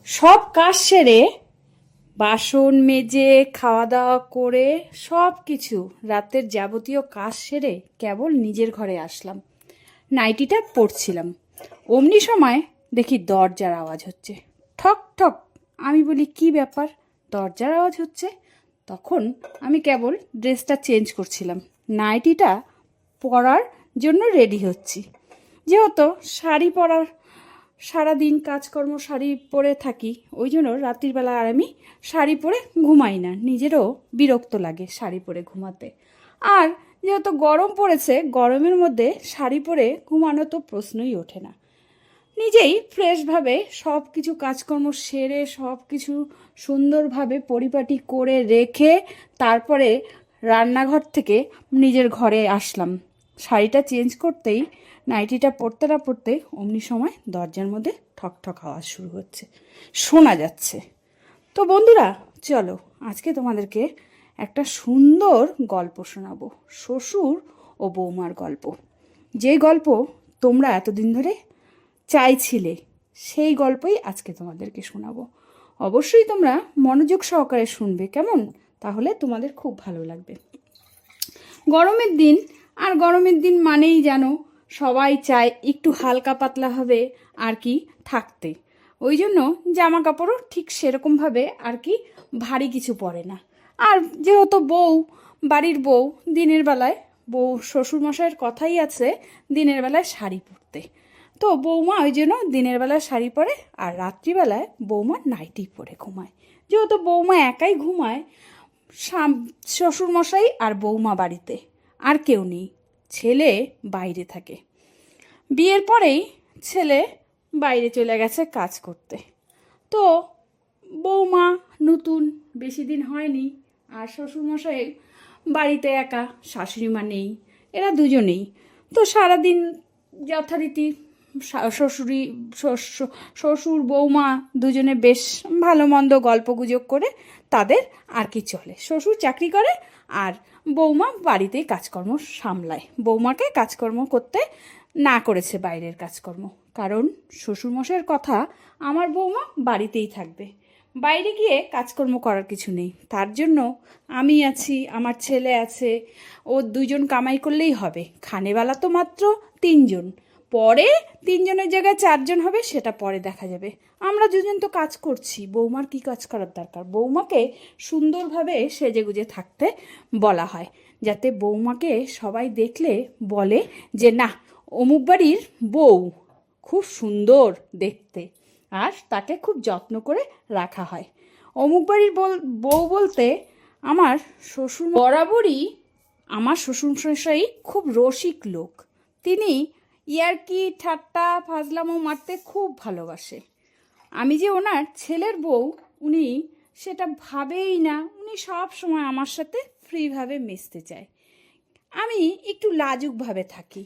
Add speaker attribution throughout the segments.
Speaker 1: সব কাজ সেরে বাসন মেজে খাওয়া দাওয়া করে সব কিছু রাতের যাবতীয় কাজ সেরে কেবল নিজের ঘরে আসলাম। নাইটিটা পরছিলাম, অমনি সময় দেখি দরজার আওয়াজ হচ্ছে, ঠক ঠক। আমি বলি কি ব্যাপার, দরজার আওয়াজ হচ্ছে? তখন আমি কেবল ড্রেসটা চেঞ্জ করছিলাম, নাইটিটা পরার জন্য রেডি হচ্ছি। যেহেতু শাড়ি পরার সারাদিন কাজকর্ম শাড়ি পরে থাকি, ওই জন্য রাত্রির বেলা আর আমি শাড়ি পরে ঘুমাই না, নিজেরও বিরক্ত লাগে শাড়ি পরে ঘুমাতে। আর যেহেতু গরম পড়েছে, গরমের মধ্যে শাড়ি পরে ঘুমানো তো প্রশ্নই ওঠে না। নিজেই ফ্রেশভাবে সব কিছু কাজকর্ম সেরে সব কিছু সুন্দরভাবে পরিপাটি করে রেখে তারপরে রান্নাঘর থেকে নিজের ঘরে আসলাম। শাড়িটা চেঞ্জ করতেই, নাইটিটা পরতে না পরতে অমনি সময় দরজার মধ্যে ঠক ঠক আওয়াজ শুরু হচ্ছে, শোনা যাচ্ছে। তো বন্ধুরা, চলো আজকে তোমাদেরকে একটা সুন্দর গল্প শোনাবো, শ্বশুর ও বৌমার গল্প। যে গল্প তোমরা এতদিন ধরে চাইছিলে, সেই গল্পই আজকে তোমাদেরকে শোনাবো। অবশ্যই তোমরা মনোযোগ সহকারে শুনবে, কেমন? তাহলে তোমাদের খুব ভালো লাগবে। গরমের দিন, আর গরমের দিন মানেই জানো সবাই চায় একটু হালকা পাতলা হবে আর কি থাকতে। ওই জন্য জামা কাপড়ও ঠিক সেরকমভাবে আর কি ভারী কিছু পরে না। আর যেহেতু বউ, বাড়ির বউ, দিনের বেলায় বউ শ্বশুরমশাইয়ের কথাই আছে দিনের বেলায় শাড়ি পরতে। তো বৌমা ওই জন্য দিনের বেলায় শাড়ি পরে আর রাত্রিবেলায় বৌমা নাইটি পরে ঘুমায়। যেহেতু বৌমা একাই ঘুমায়, শ্বশুরমশাই আর বৌমা বাড়িতে, আর কেউ নেই, ছেলে বাইরে থাকে। বিয়ের পরেই ছেলে বাইরে চলে গেছে কাজ করতে। তো বৌমা নতুন, বেশি দিন হয়নি, আর শ্বশুরমশাই বাড়িতে একা, শাশুড়িমা নেই, এরা দুজনেই। তো সারাদিন যথারীতি শ্বশুর বৌমা দুজনে বেশ ভালো মন্দ গল্প গুজব করে তাদের আর কি চলে। শ্বশুর চাকরি করে আর বৌমা বাড়িতেই কাজকর্ম সামলায়। বৌমাকে কাজকর্ম করতে না করেছে বাইরের কাজকর্ম, কারণ শ্বশুরমশাইয়ের কথা আমার বৌমা বাড়িতেই থাকবে, বাইরে গিয়ে কাজকর্ম করার কিছু নেই। তার জন্য আমি আছি, আমার ছেলে আছে, ও দুজন কামাই করলেই হবে। খানেবেলা তো মাত্র তিনজন, পরে তিনজনের জায়গায় চারজন হবে, সেটা পরে দেখা যাবে। আমরা দুজন তো কাজ করছি, বৌমার কি কাজ করার দরকার? বৌমাকে সুন্দরভাবে সেজেগুজে থাকতে বলা হয়, যাতে বৌমাকে সবাই দেখলে বলে যে না, অমুক বাড়ির বউ খুব সুন্দর দেখতে, আর তাকে খুব যত্ন করে রাখা হয়। অমুক বাড়ির বউ বলতে আমার শ্বশুর বরাবরই, আমার শ্বশুরমশাই খুব রসিক লোক। তিনি ইয়ার্কি ঠাট্টা ফাজলামো মারতে খুব ভালোবাসে। আমি যে ওনার ছেলের বউ, উনি সেটা ভাবেই না। উনি সব সময় আমার সাথে ফ্রিভাবে মিশতে চায়। আমি একটু লাজুকভাবে থাকি।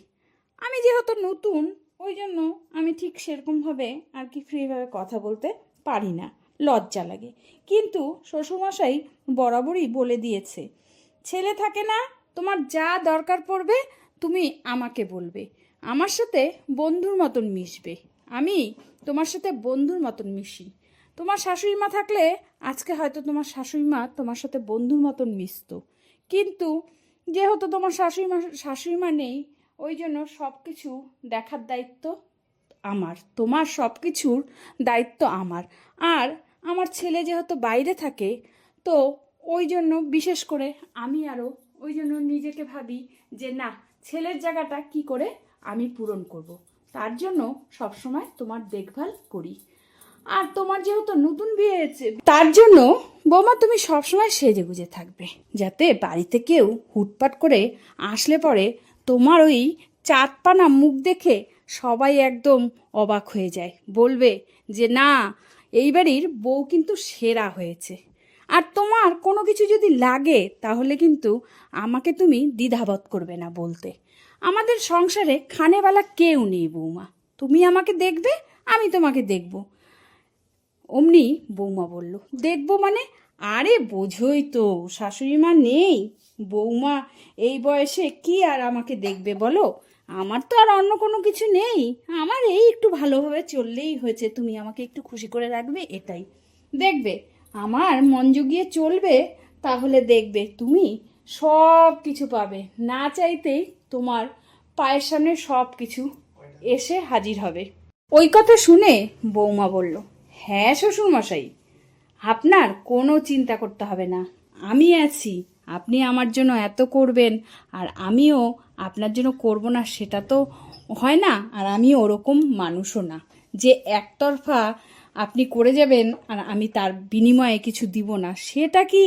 Speaker 1: আমি যেহেতু নতুন, ওই জন্য আমি ঠিক সেরকমভাবে আর কি ফ্রিভাবে কথা বলতে পারি না, লজ্জা লাগে। কিন্তু শ্বশুরমশাই বরাবরই বলে দিয়েছে, ছেলে থাকে না, তোমার যা দরকার পড়বে তুমি আমাকে বলবে, আমার সাথে বন্ধুর মতন মিশবে। আমি তোমার সাথে বন্ধুর মতন মিশি। তোমার শাশুড়ি মা থাকলে আজকে হয়তো তোমার শাশুড়ি মা তোমার সাথে বন্ধুর মতন মিশতো, কিন্তু যেহেতু তোমার শাশুড়ি মা নেই, ওই জন্য সব কিছু দেখার দায়িত্ব আমার, তোমার সব কিছুর দায়িত্ব আমার। আর আমার ছেলে যেহেতু বাইরে থাকে, তো ওই জন্য বিশেষ করে আমি আরও ওই জন্য নিজেকে ভাবি যে না, ছেলের জায়গাটা কি করে আমি পূরণ করব। তার জন্য সবসময় তোমার দেখভাল করি। আর তোমার যেহেতু নতুন বিয়ে হয়েছে, তার জন্য বৌমা তুমি সবসময় সেজে গুজে থাকবে, যাতে বাড়িতে কেউ হুটপাট করে আসলে পরে তোমার ওই চাঁদপানা মুখ দেখে সবাই একদম অবাক হয়ে যায়, বলবে যে না, এই বাড়ির বউ কিন্তু সেরা হয়েছে। আর তোমার কোনো কিছু যদি লাগে তাহলে কিন্তু আমাকে তুমি দ্বিধাবোধ করবে না বলতে। আমাদের সংসারে খানেবেলা কেউ নেই বৌমা, তুমি আমাকে দেখবে, আমি তোমাকে দেখব। অমনি বৌমা বলল, দেখবো মানে? আরে বোঝোই তো, শাশুড়ি মা নেই, বৌমা এই বয়সে কি আর আমাকে দেখবে বলো? আমার তো আর অন্য কোনো কিছু নেই, আমার এই একটু ভালোভাবে চললেই হয়েছে, তুমি আমাকে একটু খুশি করে রাখবে, এটাই। দেখবে আমার মন জুগিয়ে চলবে, তাহলে দেখবে তুমি সব কিছু পাবে, না চাইতেই তোমার পায়ের সামনে সব কিছু এসে হাজির হবে। ওই কথা শুনে বৌমা বলল, হ্যাঁ শ্বশুরমশাই, আপনার কোনো চিন্তা করতে হবে না, আমি আছি। আপনি আমার জন্য এত করবেন আর আমিও আপনার জন্য করব না, সেটা তো হয় না। আর আমি ওরকম মানুষও না যে একতরফা আপনি করে যাবেন আর আমি তার বিনিময়ে কিছু দিব না, সেটা কি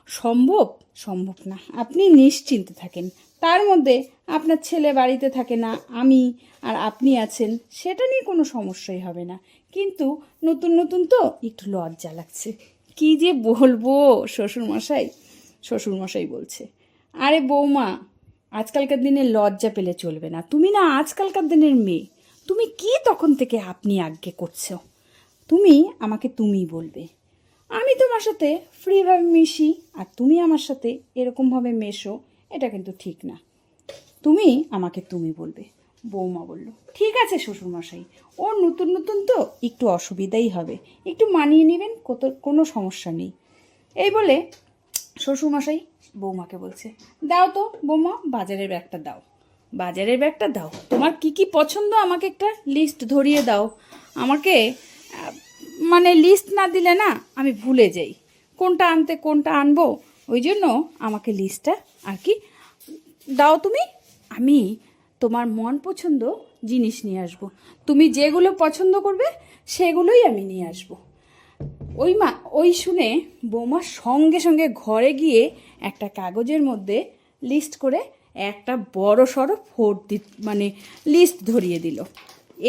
Speaker 1: সম্ভব? সম্ভব না। আপনি নিশ্চিন্তে থাকেন। তার মধ্যে আপনার ছেলে বাড়িতে থাকে না, আমি আর আপনি আছেন, সেটা নিয়ে কোনো সমস্যাই হবে না। কিন্তু নতুন নতুন তো একটু লজ্জা লাগছে। কি যে বলবো শ্বশুরমশাই। শ্বশুরমশাই বলছে, আরে বৌমা, আজকালকার দিনে লজ্জা পেলে চলবে না, তুমি না আজকালকার দিনের মেয়ে, তুমি কি তখন থেকে আপনি আজ্ঞে করছো? তুমি আমাকে তুমি বলবে, আমি তোমার সাথে ফ্রিভাবে মিশি আর তুমি আমার সাথে এরকমভাবে মেশো, এটা কিন্তু ঠিক না। তুমি আমাকে তুমি বলবে। বৌমা বলল, ঠিক আছে শ্বশুরমশাই, ও নতুন নতুন তো একটু অসুবিধাই হবে, একটু মানিয়ে নেবেন, কোনো সমস্যা নেই। এই বলে শ্বশুরমশাই বৌমাকে বলছে, দাও তো বৌমা, বাজারের ব্যাগটা দাও, বাজারের ব্যাগটা দাও, তোমার কি কি পছন্দ আমাকে একটা লিস্ট ধরিয়ে দাও। আমাকে মানে লিস্ট না দিলে না আমি ভুলে যাই কোনটা আনতে কোনটা আনবো, ওই জন্য আমাকে লিস্টটা আর কি দাও তুমি, আমি তোমার মন পছন্দ জিনিস নিয়ে আসবো, তুমি যেগুলো পছন্দ করবে সেগুলোই আমি নিয়ে আসবো। ওই শুনে বৌমা সঙ্গে সঙ্গে ঘরে গিয়ে একটা কাগজের মধ্যে লিস্ট করে একটা বড় সড়ো মানে লিস্ট ধরিয়ে দিল।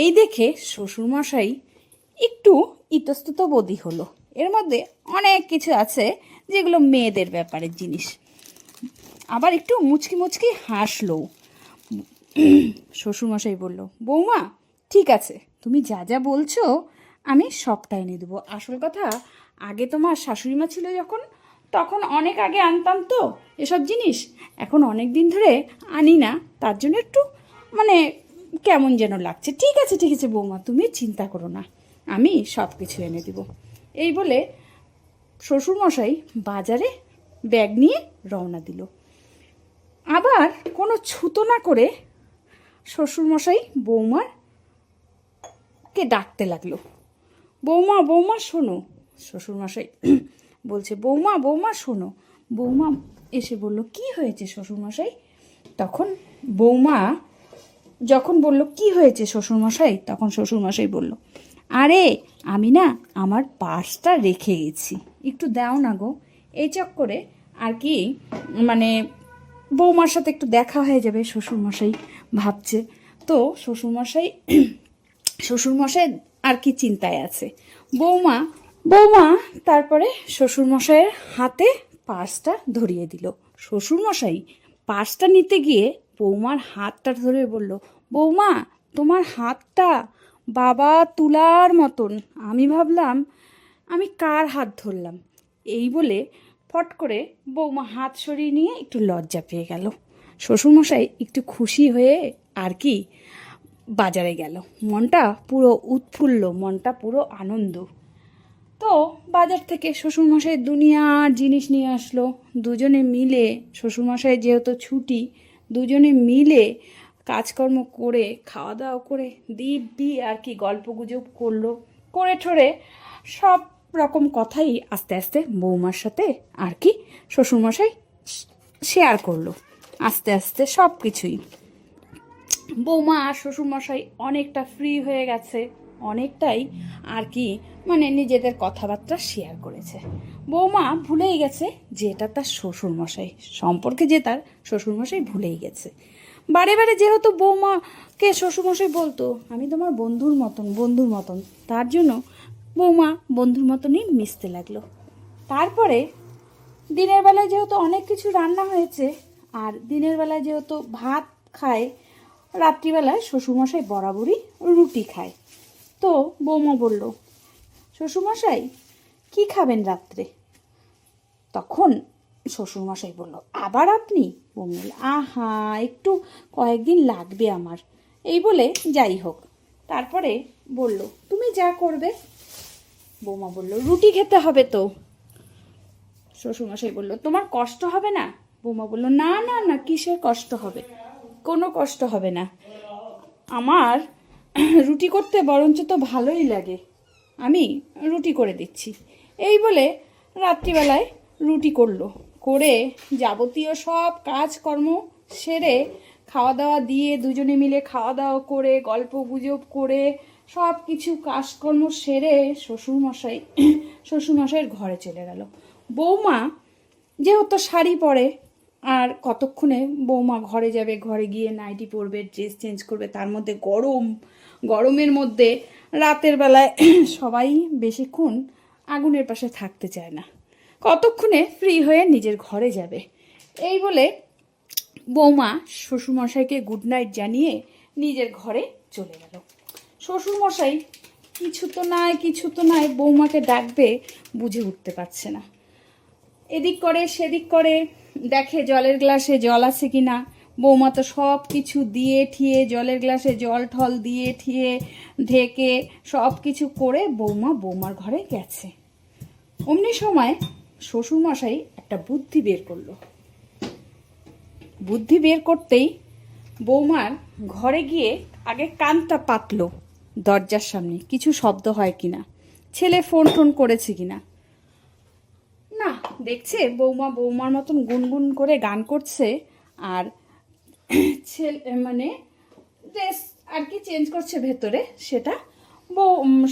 Speaker 1: এই দেখে শ্বশুরমশাই একটু ইতস্তত বোধই হলো, এর মধ্যে অনেক কিছু আছে যেগুলো মেয়েদের ব্যাপারের জিনিস। আবার একটু মুচকি মুচকি হাসলো। শ্বশুরমশাই বলল, বৌমা ঠিক আছে, তুমি যা যা বলছো আমি সবটা এনে দেবো। আসল কথা, আগে তোমার শাশুড়ি মা ছিল যখন, তখন অনেক আগে আনতাম তো এসব জিনিস, এখন অনেক দিন ধরে আনি না, তার জন্য একটু মানে কেমন যেন লাগছে। ঠিক আছে ঠিক আছে বৌমা, তুমি চিন্তা করো না, আমি সব কিছু এনে দেবো। এই বলে শ্বশুরমশাই বাজারে ব্যাগ নিয়ে রওনা দিল। আবার কোনো ছুতো না করে শ্বশুরমশাই বৌমার কে ডাকতে লাগলো, বৌমা বৌমা শোনো। শ্বশুরমশাই বলছে, বৌমা বৌমা শোনো। বৌমা এসে বলল, কি হয়েছে শ্বশুরমশাই? তখন বৌমা যখন বলল কি হয়েছে শ্বশুরমশাই, তখন শ্বশুরমশাই বলল, আরে আমি না আমার পার্সটা রেখে গেছি, একটু দাও না গো। এই চক্করে আর কি মানে বৌমার সাথে একটু দেখা হয়ে যাবে, শ্বশুরমশাই ভাবছে। তো শ্বশুরমশাই আর কি চিন্তায় আছে। বৌমা বৌমা তারপরে শ্বশুরমশাইয়ের হাতে পার্সটা ধরিয়ে দিল। শ্বশুরমশাই পার্সটা নিতে গিয়ে বৌমার হাতটা ধরে বলল, বৌমা তোমার হাতটা বাবা তুলার মতন, আমি ভাবলাম আমি কার হাত ধরলাম। এই বলে ফট করে বৌমা হাত সরিয়ে নিয়ে একটু লজ্জা পেয়ে গেল। শ্বশুরমশাই একটু খুশি হয়ে আর কি বাজারে গেল, মনটা পুরো উৎফুল্ল, মনটা পুরো আনন্দ। তো বাজার থেকে শ্বশুরমশাই দুনিয়ার জিনিস নিয়ে আসলো। দুজনে মিলে, শ্বশুরমশাই যেহেতু ছুটি, দুজনে মিলে কাজকর্ম করে খাওয়া দাওয়া করে দিব্যি আর কি গল্প গুজব করলো, করে ঠোরে সব রকম কথাই আস্তে আস্তে বৌমার সাথে আর কি শ্বশুরমশাই শেয়ার করলো, আস্তে আস্তে সব কিছুই। বৌমা আর শ্বশুরমশাই অনেকটা ফ্রি হয়ে গেছে, অনেকটাই আর কি মানে নিজেদের কথাবার্তা শেয়ার করেছে। বৌমা ভুলেই গেছে যে এটা তার শ্বশুরমশাই, সম্পর্কে যে তার শ্বশুরমশাই ভুলেই গেছে। বারে বারে যেহেতু বৌমাকে শ্বশুরমশাই বলতো, আমি তোমার বন্ধুর মতন বন্ধুর মতন, তার জন্য বৌমা বন্ধুর মতনই মিশতে লাগলো। তারপরে দিনের বেলায় যেহেতু অনেক কিছু রান্না হয়েছে, আর দিনের বেলায় যেহেতু ভাত খায়, রাত্রিবেলায় শ্বশুরমশাই বরাবরই রুটি খায়। তো বৌমা বলল, শ্বশুরমশাই কি খাবেন রাত্রে? তখন শ্বশুরমশাই বলল, আবার আপনি? বৌমা বলল, আহা একটু কয়েকদিন লাগবে আমার। এই বলে যাই হোক, তারপরে বলল, তুমি যা করবে। বৌমা বলল, রুটি খেতে হবে তো। শ্বশুরমশাই বলল, তোমার কষ্ট হবে না? বৌমা বলল, না না না, কিসের কষ্ট হবে, কোনো কষ্ট হবে না, আমার রুটি করতে বরঞ্চ তো ভালোই লাগে, আমি রুটি করে দিচ্ছি। এই বলে রাত্রিবেলায় রুটি করলো, করে যাবতীয় সব কাজকর্ম সেরে খাওয়া দাওয়া দিয়ে দুজনে মিলে খাওয়া দাওয়া করে গল্প গুজব করে সব কিছু কাজকর্ম সেরে শ্বশুরমশাইয়ের ঘরে চলে গেল। বৌমা যেহেতু শাড়ি পরে, আর কতক্ষণে বৌমা ঘরে যাবে, ঘরে গিয়ে নাইটি পরবে, ড্রেস চেঞ্জ করবে, তার মধ্যে গরমের মধ্যে রাতের বেলায় সবাই বেশিক্ষণ আগুনের পাশে থাকতে চায় না, কতক্ষণে ফ্রি হয়ে নিজের ঘরে যাবে। এই বলে বৌমা শ্বশুরমশাইকে গুড নাইট জানিয়ে নিজের ঘরে চলে গেল। শ্বশুরমশাই কিছু তো নাই বৌমাকে ডাকবে বুঝে উঠতে পারছে না। এদিক করে সেদিক করে দেখে জলের গ্লাসে জল আছে কিনা। বৌমা তো সব কিছু দিয়ে ঠিয়ে, জলের গ্লাসে জল ঠল দিয়ে ঠিয়ে ঢেকে সব কিছু করে বৌমার ঘরে গেছে। অমনি সময় শ্বশুরমশাই একটা বুদ্ধি বের করলো। বুদ্ধি বের করতেই বৌমার ঘরে গিয়ে আগে কানটা পাতলো দরজার সামনে, কিছু শব্দ হয় কিনা, ছেলে ফোন টোন করেছে কিনা। না, দেখছে বৌমার মতন গুনগুন করে গান করছে, আর ড্রেস আর কি চেঞ্জ করছে ভেতরে, সেটা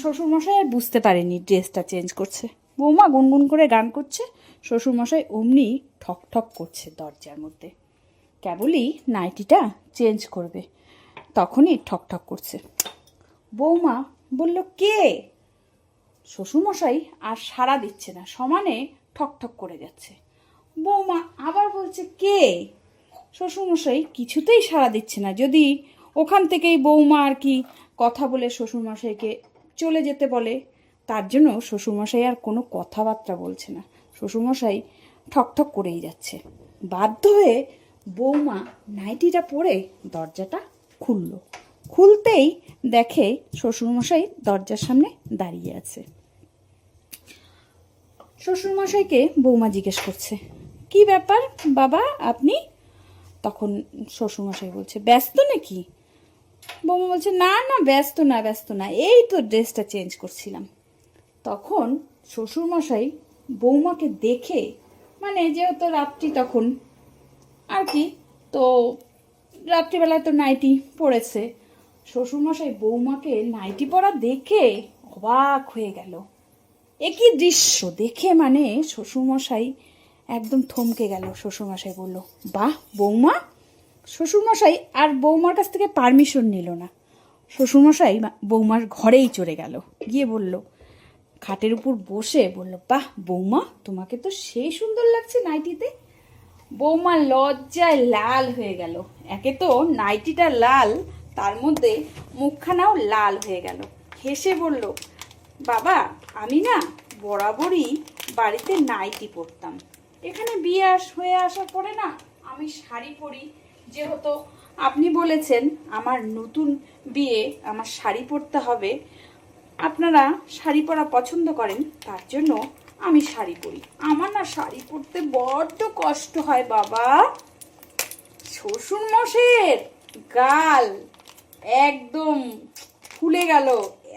Speaker 1: শ্বশুরমশাই আর বুঝতে পারেনি ড্রেসটা চেঞ্জ করছে। বৌমা গুনগুন করে গান করছে, শ্বশুরমশাই অমনি ঠক ঠক করছে দরজার মধ্যে, কেবলই নাইটিটা চেঞ্জ করবে, তখনই ঠক ঠক করছে। বৌমা বলল, কে? শ্বশুরমশাই আর সাড়া দিচ্ছে না, সমানে ঠক ঠক করে যাচ্ছে। বৌমা আবার বলছে, কে? শ্বশুরমশাই কিছুতেই সাড়া দিচ্ছে না। যদি ওখান থেকেই বৌমা আর কি কথা বলে শ্বশুরমশাইকে চলে যেতে বলে, তার জন্য শ্বশুরমশাই আর কোনো কথাবার্তা বলছে না, শ্বশুরমশাই ঠক ঠক করেই যাচ্ছে। বাধ্য হয়ে বৌমা নাইটিটা পরে দরজাটা খুললো। খুলতেই দেখে শ্বশুরমশাই দরজার সামনে দাঁড়িয়ে আছে। শ্বশুরমশাইকে বৌমা জিজ্ঞেস করছে, কি ব্যাপার বাবা আপনি? তখন শ্বশুরমশাই বলছে, ব্যস্ত নাকি? বৌমা বলছে, না না ব্যস্ত না, এই তো ড্রেসটা চেঞ্জ করছিলাম। তখন শ্বশুরমশাই বৌমাকে দেখে, যেহেতু রাত্রি তখন আর কি, তো রাত্রিবেলায় তো নাইটি পরেছে, শ্বশুরমশাই বৌমাকে নাইটি পরা দেখে অবাক হয়ে গেল। একই দৃশ্য দেখে শ্বশুরমশাই একদম থমকে গেল। শ্বশুরমশাই বলল, বাহ বৌমা। শ্বশুরমশাই আর বৌমার কাছ থেকে পারমিশন নিল না, শ্বশুরমশাই বৌমার ঘরেই চলে গেল, গিয়ে বলল, খাটের উপর বসে বলল, বাহ বৌমা, তোমাকে তো সেই সুন্দর লাগছে নাইটিতে। বৌমা লজ্জায় লাল হয়ে গেল, একে তো নাইটিটা লাল, তার মধ্যে মুখখানাও লাল হয়ে গেল। হেসে বলল, বাবা আমি না বরাবরই বাড়িতে নাইটি পরতাম, এখানে বিয়ে হয়ে আসার পরে না আমি শাড়ি পরি, যেহেতু আপনি বলেছেন আমার নতুন বিয়ে, আমার শাড়ি পরতে হবে, আপনারা শাড়ি পরা পছন্দ করেন, তার জন্য আমি শাড়ি পরি। আমার না শাড়ি পরতে বড্ড কষ্ট হয় বাবা। শ্বশুরমশাইয়ের গাল একদম ফুলে গেল,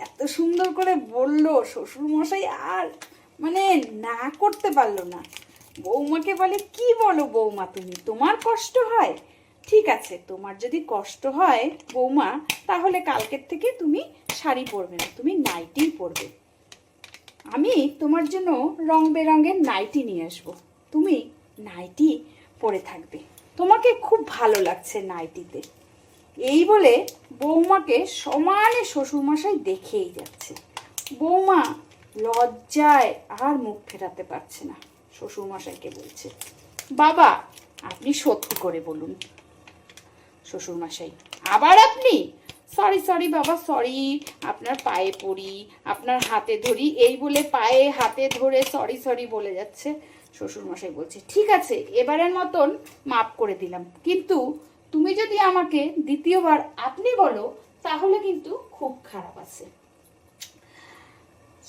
Speaker 1: এত সুন্দর করে বলল শ্বশুরমশাই আর না করতে পারলো না। বৌমাকে বলে, কি বলো বৌমা তুমি, তোমার কষ্ট হয়? ঠিক আছে, তোমার যদি কষ্ট হয় বৌমা, তাহলে কালকের থেকে তুমি শাড়ি পরবে না, তুমি নাইটিই পরবে। আমি তোমার জন্য রং বেরঙের নাইটি নিয়ে আসবো, তুমি নাইটি পরে থাকবে, তোমাকে খুব ভালো লাগছে নাইটিতে। এই বলে বৌমাকে সমানে শ্বশুরমশাই দেখেই যাচ্ছে। বৌমা লজ্জায় আর মুখ ফেরাতে পারছে না, শ্বশুরমশাইকে বলছে, বাবা আপনি সত্যি করে বলুন। শ্বশুরমশাই, আবার আপনি? সরি বাবা, সরি, আপনার পায়ে পড়ি, আপনার হাতে ধরি, এই বলে পায়ে হাতে ধরে সরি বলে যাচ্ছে। শ্বশুরমশাই বলছে, ঠিক আছে, এবারের মতন মাপ করে দিলাম, কিন্তু তুমি যদি আমাকে দ্বিতীয়বার আপনি বলো তাহলে কিন্তু খুব খারাপ আছে।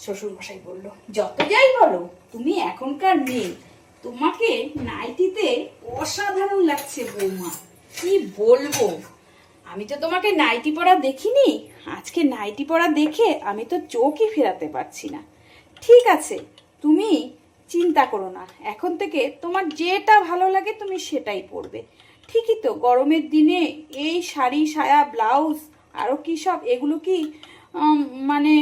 Speaker 1: শ্বশুরমশাই বলল, যত যাই বলো, তুমি এখনকার মেয়ে, তোমাকে নাইটিতে অসাধারণ লাগছে বৌমা, কি বলবো। আমি তো তোমাকে নাইটি পরা দেখিনি, আজকে নাইটি পরা দেখে আমি তো চোখই ফেরাতে পারছি না। ঠিক আছে, তুমি চিন্তা করো না, এখন থেকে তোমার যেটা ভালো লাগে তুমি সেটাই পরবে। ঠিকই তো, গরমের দিনে এই শাড়ি সায়া ব্লাউজ আরও কি সব, এগুলো কি মানে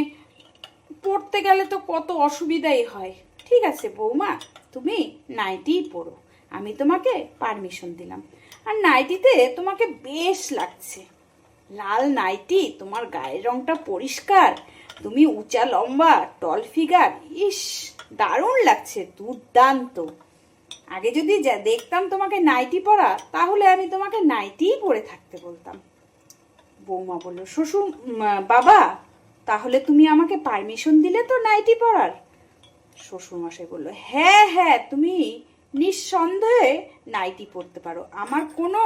Speaker 1: পড়তে গেলে তো কত অসুবিধাই হয়। ঠিক আছে বৌমা, তুমি নাইটিই পরো, আমি তোমাকে পারমিশন দিলাম। আর নাইটিতে তোমাকে বেশ লাগছে, লাল নাইটি, তোমার গায়ের রংটা পরিষ্কার, তুমি উঁচা লম্বা টল ফিগার, ইস দারুণ লাগছে, দুর্দান্ত। আগে যদি দেখতাম তোমাকে নাইটি পরা, তাহলে আমি তোমাকে নাইটিই পরে থাকতে বলতাম। বৌমা বলল, শ্বশুর বাবা, তাহলে তুমি আমাকে পারমিশন দিলে তো নাইটি পরার? শ্বশুরমশাই বলল, হ্যাঁ হ্যাঁ, তুমি নিঃসন্দেহে নাইটি পরতে পারো, আমার কোনো